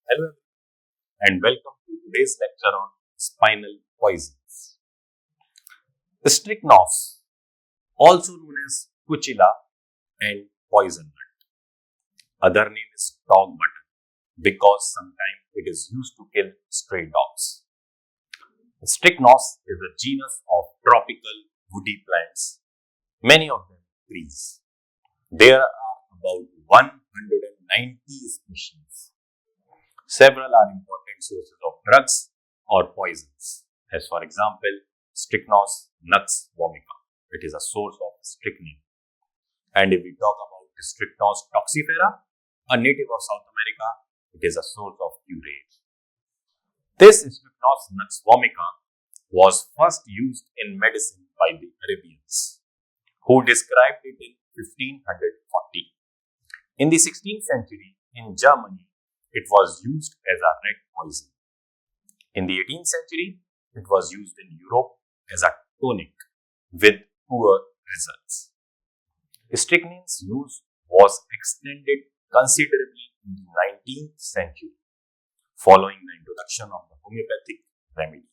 Hello and welcome to today's lecture on spinal poisons. Strychnos, also known as cuchilla and poison nut. Other name is dog button because sometimes it is used to kill stray dogs. Strychnos is a genus of tropical woody plants, many of them trees. There are about 190 species. Several are important sources of drugs or poisons, as for example, Strychnos nux vomica. It is a source of strychnine. And if we talk about Strychnos toxifera, a native of South America, it is a source of curare. This Strychnos nux vomica was first used in medicine by the Arabians, who described it in 1540. In the 16th century, in Germany, it was used as a rat poison. In the 18th century, it was used in Europe as a tonic with poor results. Strychnine's use was extended considerably in the 19th century, following the introduction of the homeopathic remedy.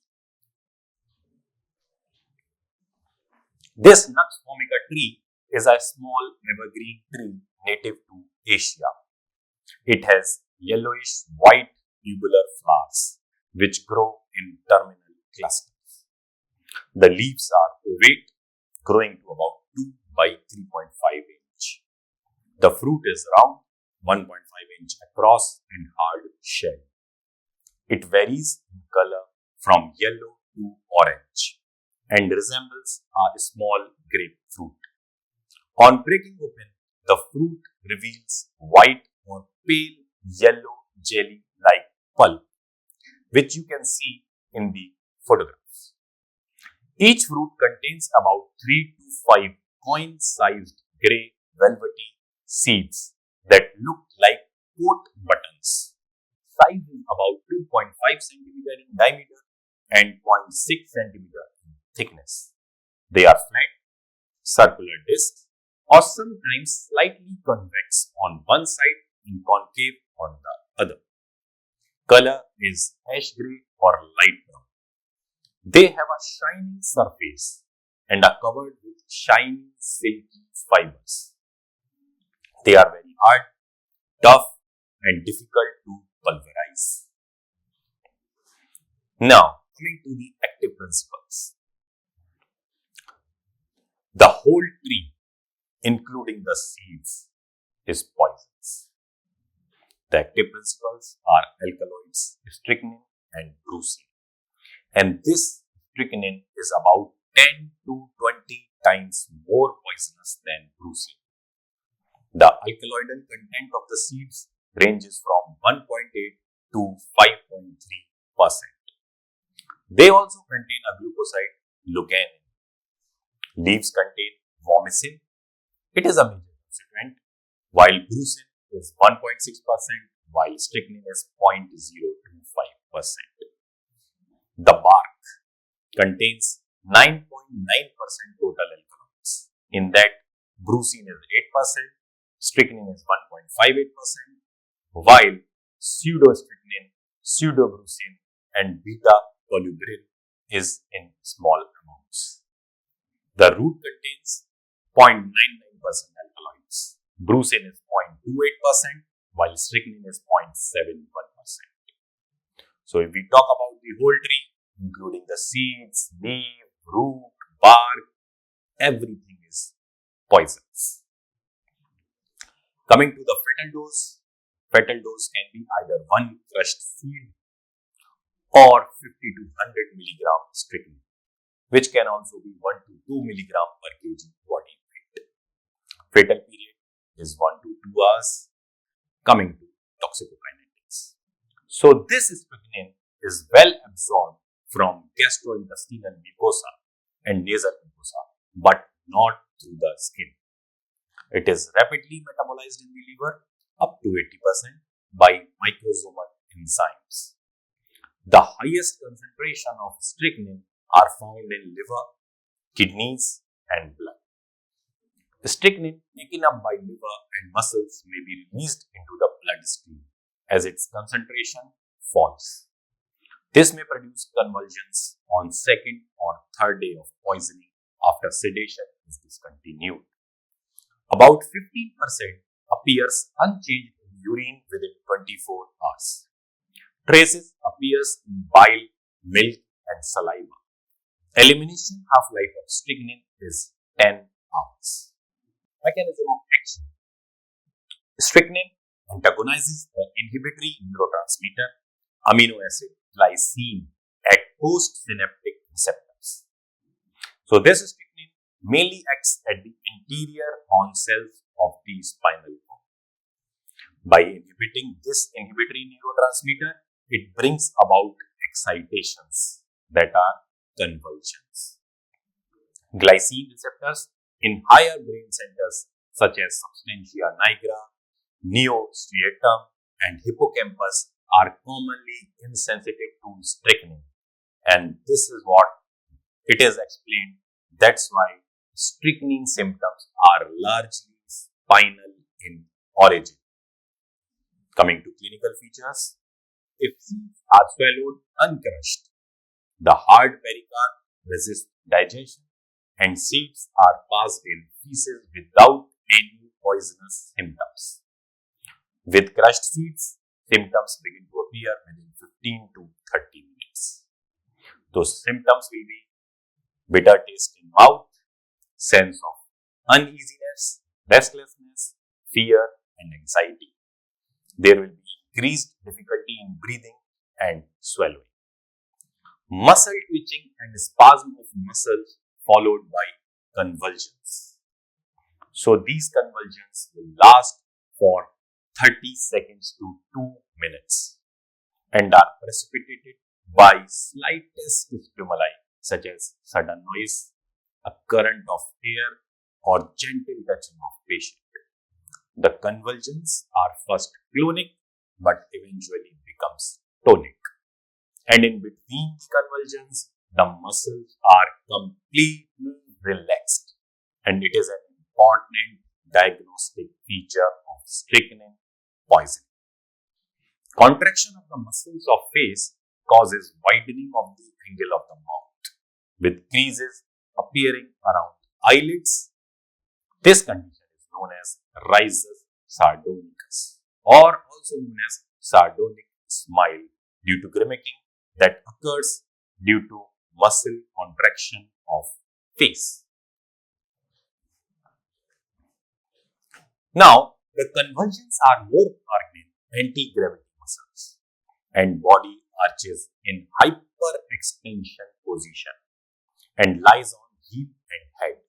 This nux vomica tree is a small evergreen tree native to Asia. It has yellowish white tubular flowers which grow in terminal clusters. The leaves are ovate, growing to about 2 by 3.5 inch. The fruit is round, 1.5 inch across and hard shell. It varies in color from yellow to orange and resembles a small grapefruit. On breaking open, the fruit reveals white or pale yellow jelly-like pulp, which you can see in the photographs. Each fruit contains about 3 to 5 coin-sized grey velvety seeds that look like coat buttons. Size is about 2.5 cm in diameter and 0.6 cm in thickness. They are flat, circular discs, or sometimes slightly convex on one side and concave on the other. Color is ash gray or light brown. They have a shiny surface and are covered with shiny silky fibers. They are very hard, tough, and difficult to pulverize. Now, coming to the active principles. The whole tree, including the seeds, is poisonous. The active principles are alkaloids, strychnine and brucine. And this strychnine is about 10 to 20 times more poisonous than brucine. The alkaloidal content of the seeds ranges from 1.8 to 5.3%. They also contain a glucoside, lugane. Leaves contain vomicin. It is a major constituent, while brucine is 1.6%, while strychnine is 0.025%. The bark contains 9.9% total alkaloids. In that, brucine is 8%, strychnine is 1.58%, while pseudostrychnine, pseudobrucine, and beta-tolubrine is in small amounts. The root contains 0.99% alkaloids. Brucine is 0.28%, while strychnine is 0.71%. So if we talk about the whole tree, including the seeds, leaf, root, bark, everything is poisonous. Coming to the fatal dose can be either 1 crushed seed or 50 to 100 milligram strychnine, which can also be 1 to 2 milligram per kg body weight. Fatal period is 1 to 2 hours. Coming to toxicokinetics. So this strychnine is well absorbed from gastrointestinal mucosa and nasal mucosa, but not through the skin. It is rapidly metabolized in the liver up to 80% by microsomal enzymes. The highest concentration of strychnine are found in liver, kidneys, and blood. Strychnine taken up by liver and muscles may be released into the bloodstream as its concentration falls. This may produce convulsions on second or third day of poisoning after sedation is discontinued. About 15% appears unchanged in urine within 24 hours. Traces appears in bile, milk and saliva. Elimination half-life of strychnine is 10 hours. Mechanism of action. Strychnine antagonizes the inhibitory neurotransmitter amino acid glycine at postsynaptic receptors. So this strychnine mainly acts at the anterior horn cells of the spinal cord. By inhibiting this inhibitory neurotransmitter, it brings about excitations that are convulsions. Glycine receptors in higher brain centers such as substantia nigra, neostriatum and hippocampus are commonly insensitive to strychnine, and this is what it is explained. That's why strychnine symptoms are largely spinal in origin. Coming to clinical features, if seeds are swallowed uncrushed, the hard pericarp resists digestion and seeds are passed in feces without any poisonous symptoms. With crushed seeds, symptoms begin to appear within 15 to 30 minutes. Those symptoms will be bitter taste in mouth, sense of uneasiness, restlessness, fear and anxiety. There will be increased difficulty in breathing and swallowing. Muscle twitching and spasm of muscles followed by convulsions. So these convulsions will last for 30 seconds to 2 minutes and are precipitated by slightest stimuli such as sudden noise, a current of air or gentle touching of patient. The convulsions are first clonic but eventually becomes tonic. And in between the convulsions, the muscles are completely relaxed, and it is an important diagnostic feature of strychnine poisoning. Contraction of the muscles of face causes widening of the angle of the mouth, with creases appearing around eyelids. This condition is known as risus sardonicus, or also known as sardonic smile, due to grimacing that occurs due to muscle contraction of face. Now, the convulsions are more marked in anti-gravity muscles and body arches in hyperextension position and lies on hip and head.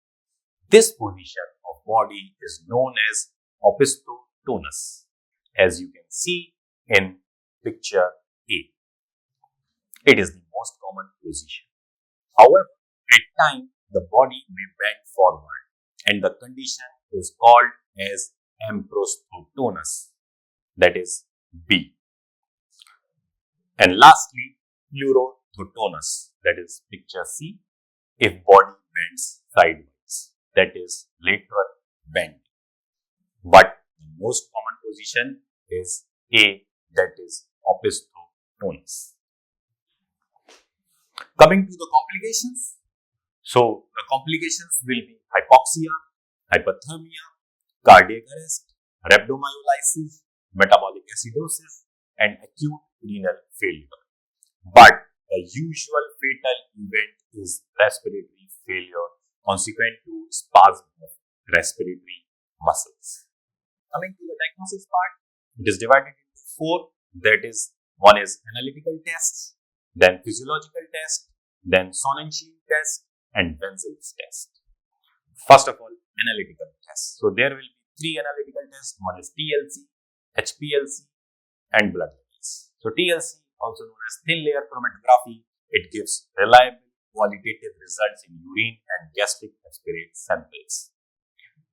This position of body is known as opisthotonus, as you can see in picture A. It is the most common position. However, at times the body may bend forward and the condition is called as amprosthotonus, that is B. And lastly, pleurothotonus, that is picture C, if body bends sideways, that is lateral bend. But the most common position is A, that is opisthotonus. Coming to the complications. So, the complications will be hypoxia, hypothermia, cardiac arrest, rhabdomyolysis, metabolic acidosis, and acute renal failure. But the usual fatal event is respiratory failure consequent to spasm of respiratory muscles. Coming to the diagnosis part, it is divided into 4. That is, one is analytical tests, then physiological test, then Sonnenschein test, and Wenzel's test. First of all, analytical tests. So there will be 3 analytical tests. One is TLC, HPLC, and blood levels. So TLC, also known as thin layer chromatography, it gives reliable qualitative results in urine and gastric aspirate samples.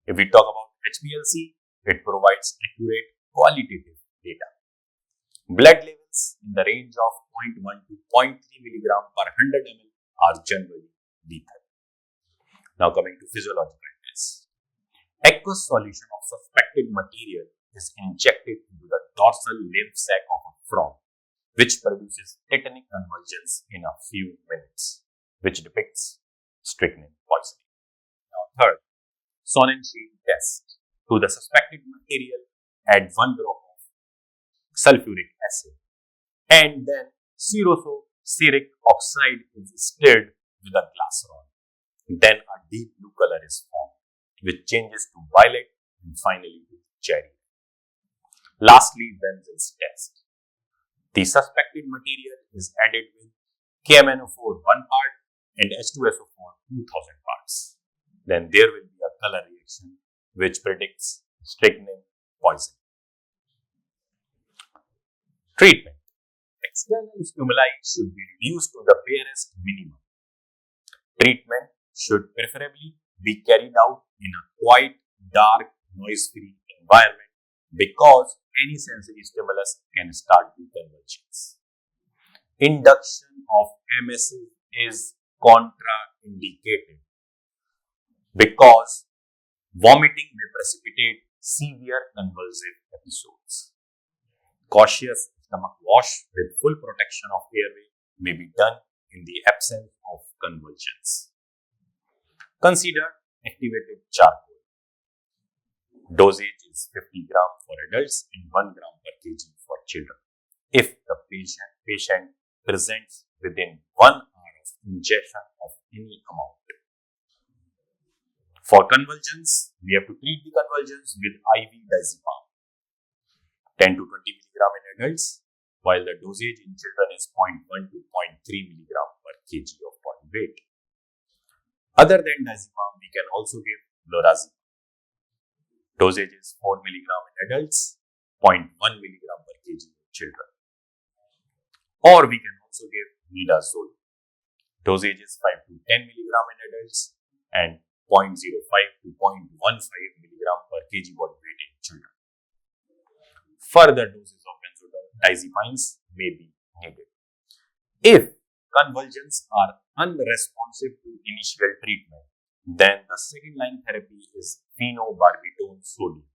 If we talk about HPLC, it provides accurate qualitative data. Blood levels in the range of 0.1 to 0.3 mg per 100 ml are generally lethal. Now coming to physiological tests. Aqueous solution of suspected material is injected into the dorsal lymph sac of a frog, which produces tetanic convulsions in a few minutes, which depicts strychnine poisoning. Now, third, Sonnenschein test. To the suspected material, add 1 drop of sulfuric acid, and then cerosic oxide is stirred with a glass rod. Then a deep blue color is formed, which changes to violet and finally to cherry. Lastly, Wenzel's test. The suspected material is added with KMnO4 1 part and H2SO4 2000 parts. Then there will be a color reaction which predicts strychnine poisoning. Treatment. External stimuli should be reduced to the barest minimum. Treatment should preferably be carried out in a quiet, dark, noise-free environment because any sensory stimulus can start the convulsions. Induction of MSA is contraindicated because vomiting may precipitate severe convulsive episodes. Cautious stomach wash with full protection of airway may be done in the absence of convulsions. Consider activated charcoal. Dosage is 50 gram for adults and 1 gram per kg for children. If the patient presents within 1 hour of ingestion of any amount. For convulsions, we have to treat the convulsions with IV diazepam, 10 to 20 milligram in adults, while the dosage in children is 0.1 to 0.3 milligram per kg of body weight. Other than diazepam, we can also give lorazepam. Dosage is 4 milligram in adults, 0.1 milligram per kg in children. Or we can also give nidazole. Dosage is 5 to 10 milligram in adults and 0.05 to 0.15 milligram per kg body weight in children. Further doses of benzodiazepines may be needed. If convulsions are unresponsive to initial treatment, then the second line therapy is phenobarbital sodium.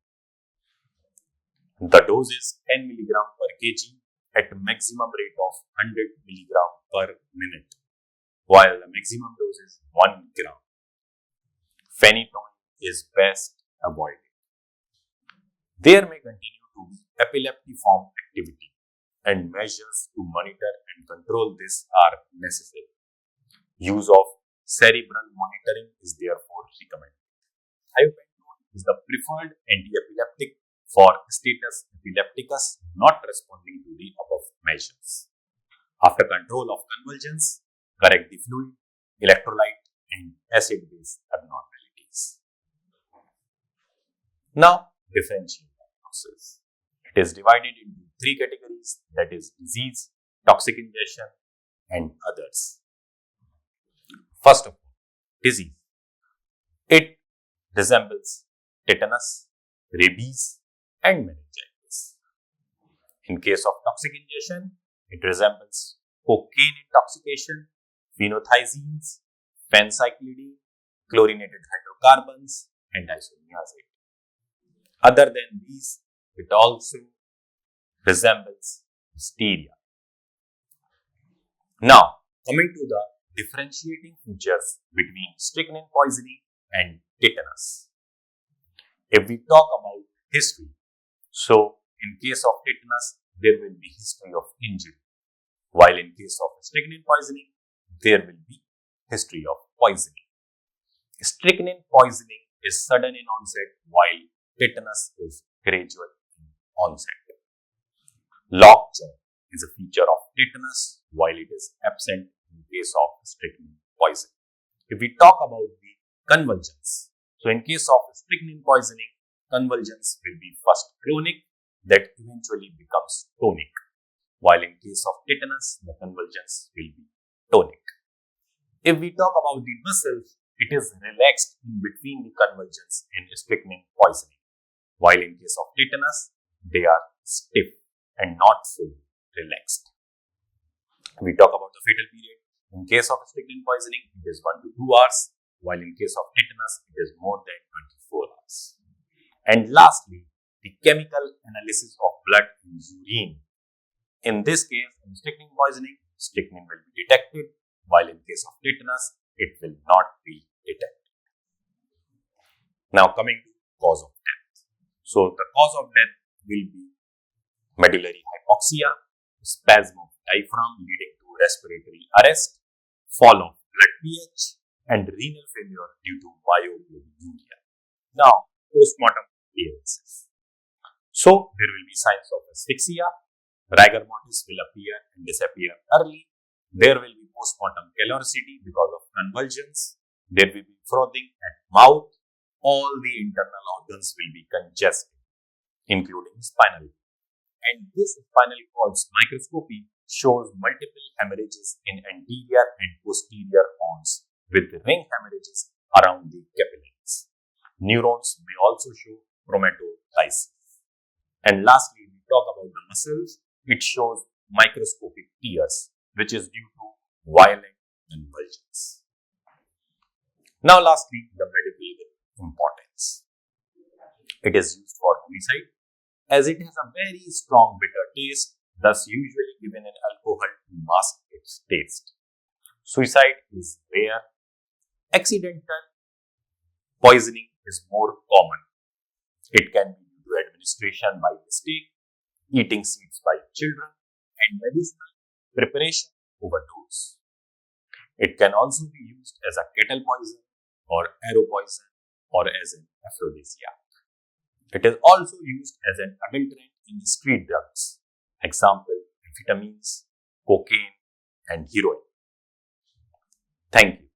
The dose is 10 mg per kg at maximum rate of 100 mg per minute, while the maximum dose is 1 gram. Phenytoin is best avoided. There may continue to be epileptiform activity, and measures to monitor and control this are necessary. Use of cerebral monitoring is therefore recommended. Thiopentone is the preferred antiepileptic for status epilepticus not responding to the above measures. After control of convulsions, correct the fluid, electrolyte and acid-base abnormalities. Now, differential diagnosis. It is divided into 3 categories, that is disease, toxic ingestion and others. First of all, disease. It resembles tetanus, rabies and meningitis. In case of toxic ingestion, it resembles cocaine intoxication, phenothiazines, phencyclidine, chlorinated hydrocarbons and isoniazid. Other than these, it also resembles hysteria. Now, coming to the differentiating features between strychnine poisoning and tetanus. If we talk about history, so in case of tetanus, there will be history of injury, while in case of strychnine poisoning, there will be history of poisoning. Strychnine poisoning is sudden in onset, while tetanus is gradual in onset. Lockjaw is a feature of tetanus, while it is absent in case of strychnine poisoning. If we talk about the convulsions, so in case of strychnine poisoning, convulsions will be first clonic, that eventually becomes tonic, while in case of tetanus, the convulsions will be tonic. If we talk about the muscles, it is relaxed in between the convulsions in strychnine poisoning, while in case of tetanus, they are stiff and not fully relaxed. We talk about the fatal period. In case of strychnine poisoning, it is 1 to 2 hours, while in case of tetanus, it is more than 24 hours. And lastly, the chemical analysis of blood and urine. In this case, in strychnine poisoning, strychnine will be detected, while in case of tetanus, it will not be detected. Now coming to cause of death. So the cause of death will be medullary hypoxia, spasm of diaphragm leading to respiratory arrest, fall of blood pH, and renal failure due to myoglobinuria. Now, postmortem clearances. So, there will be signs of asphyxia, rigor mortis will appear and disappear early, there will be postmortem callosity because of convulsions, there will be frothing at mouth, all the internal organs will be congested, including spinal. And this spinal cord's microscopy shows multiple hemorrhages in anterior and posterior horns with ring hemorrhages around the capillaries. Neurons may also show chromatolysis. And lastly, we talk about the muscles. It shows microscopic tears, which is due to violent convulsions. Now lastly, the medicolegal importance. It is used for homicide as it has a very strong bitter taste, thus usually given in alcohol to mask its taste. Suicide is rare. Accidental poisoning is more common. It can be due to administration by mistake, eating seeds by children, and medicinal preparation overdose. It can also be used as a kettle poison or arrow poison or as an aphrodisiac. It is also used as an adulterant in street drugs, example amphetamines, cocaine, and heroin. Thank you.